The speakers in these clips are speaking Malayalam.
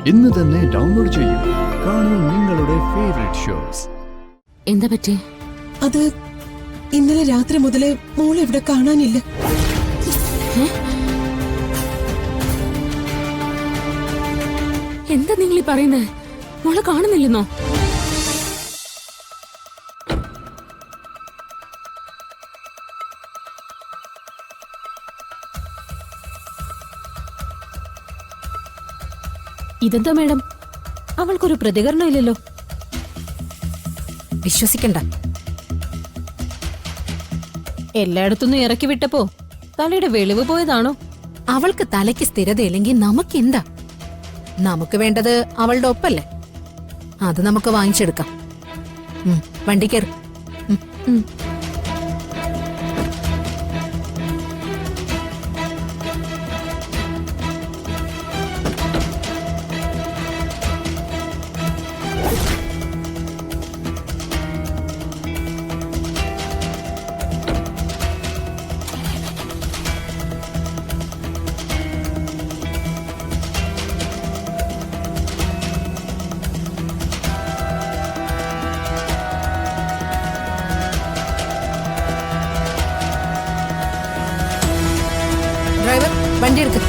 ഇന്ന് തന്നെ ഡൗൺലോഡ് ചെയ്യൂ. കാണൂ നിങ്ങളുടെ ഫേവറേറ്റ് ഷോസ്. എന്താ പറ്റി? അത് ഇന്നലെ രാത്രി മുതലേ മോളെ ഇവിടെ കാണാനില്ല. എന്താ നിങ്ങൾ ഈ പറയുന്നേ? മോളെ കാണുന്നില്ലെന്നോ? ഇതെന്താ മേഡം, അവൾക്കൊരു പ്രതികരണം ഇല്ലല്ലോ. വിശ്വസിക്കണ്ട. എല്ലായിടത്തുനിന്നും ഇറക്കി വിട്ടപ്പോ തലയുടെ വെളിവ് പോയതാണോ? അവൾക്ക് തലയ്ക്ക് സ്ഥിരതയില്ലെങ്കിൽ നമുക്കെന്താ? നമുക്ക് വേണ്ടത് അവളുടെ ഒപ്പല്ലേ? അത് നമുക്ക് വാങ്ങിച്ചെടുക്കാം. വണ്ടി കയറി. ഡ്രൈവർ, വണ്ടി എടുക്ക്.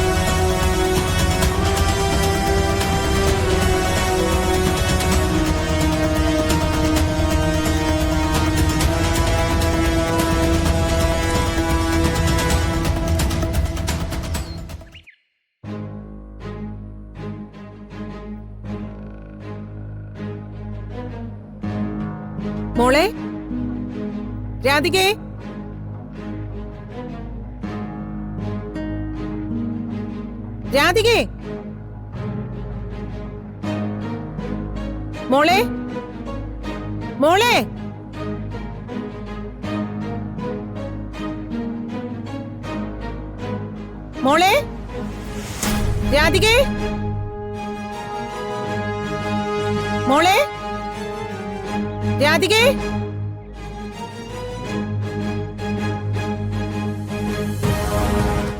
മോളെ രാധികേ, രാധികേ, മോളെ, മോളെ, മോളെ, രാധികേ, മോളെ, രാധികേ,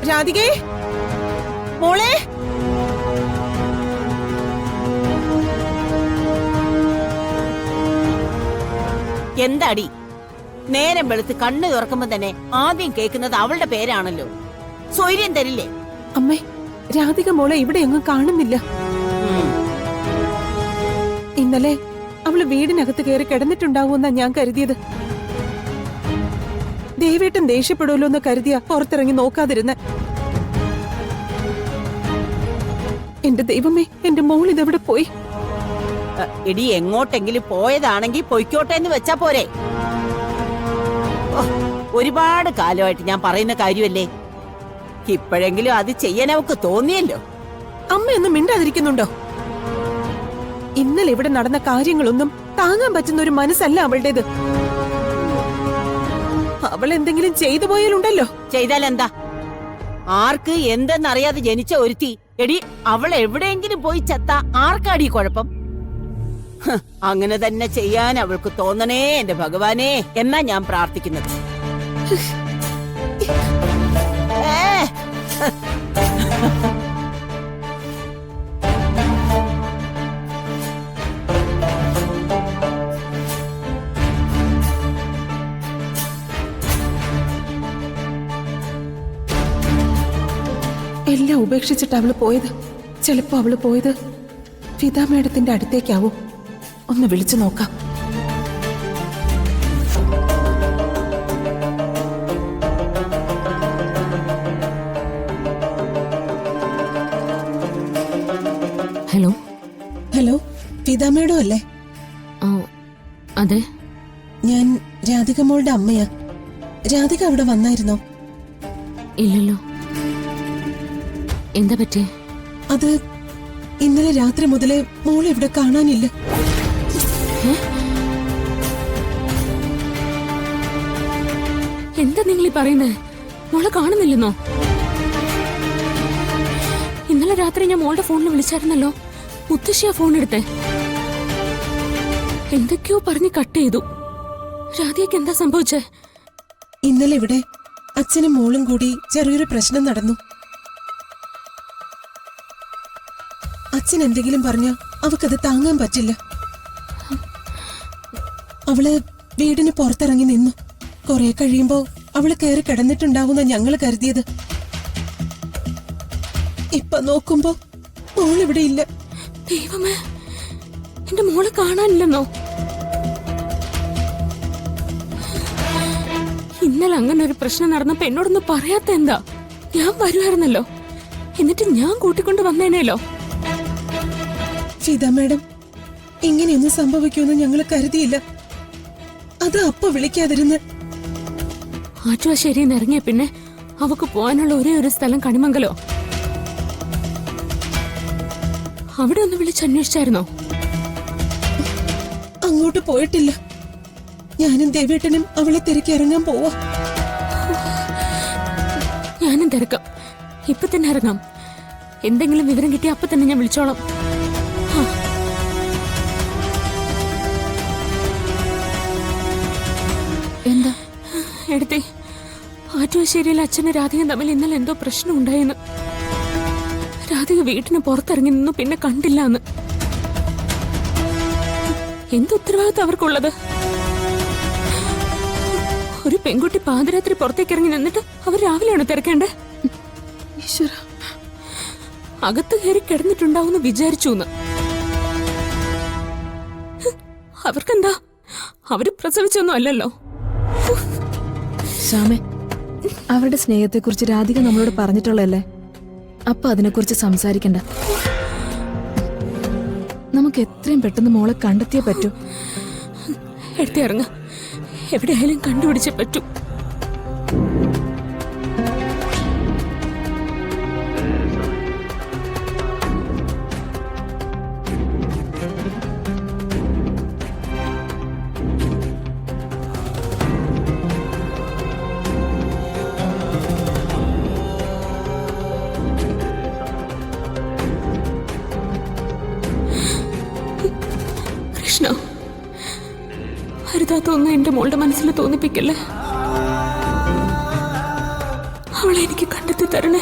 രാധികേ, മോളെ. എന്താടി, നേരം വെളുത്ത് കണ്ണു തുറക്കുമ്പോ തന്നെ ആദ്യം കേൾക്കുന്നത് അവളുടെ പേരാണല്ലോ. സ്വൈര്യം തരില്ലേ? അമ്മേ, രാധിക മോളെ ഇവിടെ എങ്ങും കാണുന്നില്ല. ഇന്നലെ അവള് വീടിനകത്ത് കയറി കിടന്നിട്ടുണ്ടാവുമെന്നാ ഞാൻ കരുതിയത്. ദേവേട്ടൻ ദേഷ്യപ്പെടുമല്ലോ എന്ന് കരുതിയാ പുറത്തിറങ്ങി നോക്കാതിരുന്നെ. എന്റെ ദൈവമേ, എന്റെ മോൾ ഇതെവിടെ പോയി? എടി, എങ്ങോട്ടെങ്കിലും പോയതാണെങ്കിൽ പൊയ്ക്കോട്ടെ എന്ന് വെച്ചാ പോരെ? ഒരുപാട് കാലമായിട്ട് ഞാൻ പറയുന്ന കാര്യമല്ലേ. ഇപ്പോഴെങ്കിലും അത് ചെയ്യാൻ അവക്ക് തോന്നിയല്ലോ. അമ്മയൊന്നും മിണ്ടാതിരിക്കുന്നുണ്ടോ? ഇന്നലെ ഇവിടെ നടന്ന കാര്യങ്ങളൊന്നും താങ്ങാൻ പറ്റുന്ന ഒരു മനസ്സല്ല അവളുടേത്. അവൾ എന്തെങ്കിലും ചെയ്തു പോയാലുണ്ടല്ലോ. ചെയ്താലെന്താ? ആർക്ക് എന്തെന്നറിയാതെ ജനിച്ച ഒരുത്തി. എടി, അവൾ എവിടെയെങ്കിലും പോയി ചത്ത ആർക്കാടി കുഴപ്പം? അങ്ങനെ തന്നെ ചെയ്യാൻ അവൾക്ക് തോന്നണേ എന്റെ ഭഗവാനെ എന്നാ ഞാൻ പ്രാർത്ഥിക്കുന്നത്. എല്ലാം ഉപേക്ഷിച്ചിട്ട് അവള് പോയത്. ചിലപ്പോ അവള് പോയത് ഫിദ മേഡത്തിന്റെ അടുത്തേക്കാവും. ഒന്ന് വിളിച്ചു നോക്കാം. ഹലോ. ഹലോ, ഫിദ മേഡം അല്ലേ? അതെ, ഞാൻ രാധിക മോളുടെ അമ്മയാ. രാധിക അവിടെ വന്നായിരുന്നോ? ഇല്ലല്ലോ. എന്താ പറ്റി? അത് ഇന്നലെ രാത്രി മുതലേ മോളെ ഇവിടെ കാണാനില്ല. എന്താ നിങ്ങൾ ഈ പറയുന്നേ? മോളെ കാണുന്നില്ലെന്നോ? ഇന്നലെ രാത്രി ഞാൻ മോളുടെ ഫോണിൽ വിളിച്ചായിരുന്നല്ലോ. മുത്തശ്ശിയാ ഫോൺ എടുത്തേ. എന്തൊക്കെയോ പറഞ്ഞ് കട്ട് ചെയ്തു. രാധികയ്ക്ക് എന്താ സംഭവിച്ചേ? ഇന്നലെ ഇവിടെ അച്ഛനും മോളും കൂടി ചെറിയൊരു പ്രശ്നം നടന്നു. അച്ഛൻ എന്തെങ്കിലും പറഞ്ഞ അവക്കത് താങ്ങാൻ പറ്റില്ല. അവള് വീടിന് പുറത്തിറങ്ങി നിന്നു. കുറെ കഴിയുമ്പോ അവള് കയറി കിടന്നിട്ടുണ്ടാവുന്ന ഞങ്ങള് കരുതിയത്. ഇപ്പൊ നോക്കുമ്പോ മോളിവിടെ ഇല്ല. ദൈവമേ, എന്റെ മോളെ കാണാനില്ലെന്നോ? ഇന്നലെ അങ്ങനെ ഒരു പ്രശ്നം നടന്നപ്പോ എന്നോടൊന്ന് പറയാത്ത എന്താ? ഞാൻ വരുമായിരുന്നല്ലോ, എന്നിട്ട് ഞാൻ കൂട്ടിക്കൊണ്ട് വന്നേനേലോ. ഫിദ മാഡം, ഇങ്ങനെയൊന്നും സംഭവിക്കുമെന്ന് ഞങ്ങള് കരുതിയില്ല. അത് അപ്പ വിളിക്കാതിരുന്ന്. ആറ്റുവാശ്ശേരിയിൽ നിന്ന് ഇറങ്ങിയ പിന്നെ അവക്ക് പോകാനുള്ള ഒരേ ഒരു സ്ഥലം കണിമംഗലോ. അവിടെ ഒന്ന് വിളിച്ചന്വേഷിച്ചായിരുന്നോ? അങ്ങോട്ട് പോയിട്ടില്ല. ഞാനും ദേവേട്ടനും അവളെ തിരക്കി ഇറങ്ങാൻ പോവാ. ഞാനും തിരക്കാം. ഇപ്പൊ തന്നെ ഇറങ്ങാം. എന്തെങ്കിലും വിവരം കിട്ടിയ അപ്പൊ തന്നെ ഞാൻ വിളിച്ചോളാം. എന്താ എടുത്തേ, ആറ്റുവാശ്ശേരിയിൽ അച്ഛനും രാധികയും തമ്മിൽ ഇന്നലെ എന്തോ പ്രശ്നം ഉണ്ടായെന്ന്. രാധിക വീട്ടിന് പുറത്തിറങ്ങി നിന്നു, പിന്നെ കണ്ടില്ല എന്ന്. എന്ത് ഉത്തരവാദിത്വം അവർക്കുള്ളത്? ഒരു പെൺകുട്ടി പാതിരാത്രി പുറത്തേക്ക് ഇറങ്ങി നിന്നിട്ട് അവർ രാവിലെയാണ് തിരക്കേണ്ടേ? ഈശ്വര, അകത്ത് കയറി കിടന്നിട്ടുണ്ടാവുമെന്ന് വിചാരിച്ചു എന്ന്. അവർക്കെന്താ? അവര് പ്രസവിച്ചൊന്നും അല്ലല്ലോ. ശ്യാമേ, അവരുടെ സ്നേഹത്തെക്കുറിച്ച് രാധിക നമ്മളോട് പറഞ്ഞിട്ടുള്ളതല്ലേ? അപ്പൊ അതിനെക്കുറിച്ച് സംസാരിക്കണ്ട. നമുക്ക് എത്രയും പെട്ടെന്ന് മോളെ കണ്ടെത്തിയേ പറ്റൂ. എടുത്തേ ഇറങ്ങ. എവിടെയായാലും കണ്ടുപിടിച്ചേ പറ്റൂ. കൃഷ്ണ, അരുതാത്തൊന്നും എന്റെ മോളുടെ മനസ്സിൽ തോന്നിപ്പിക്കല്ലേ. അവളെ എനിക്ക് കണ്ടെത്തി തരണേ.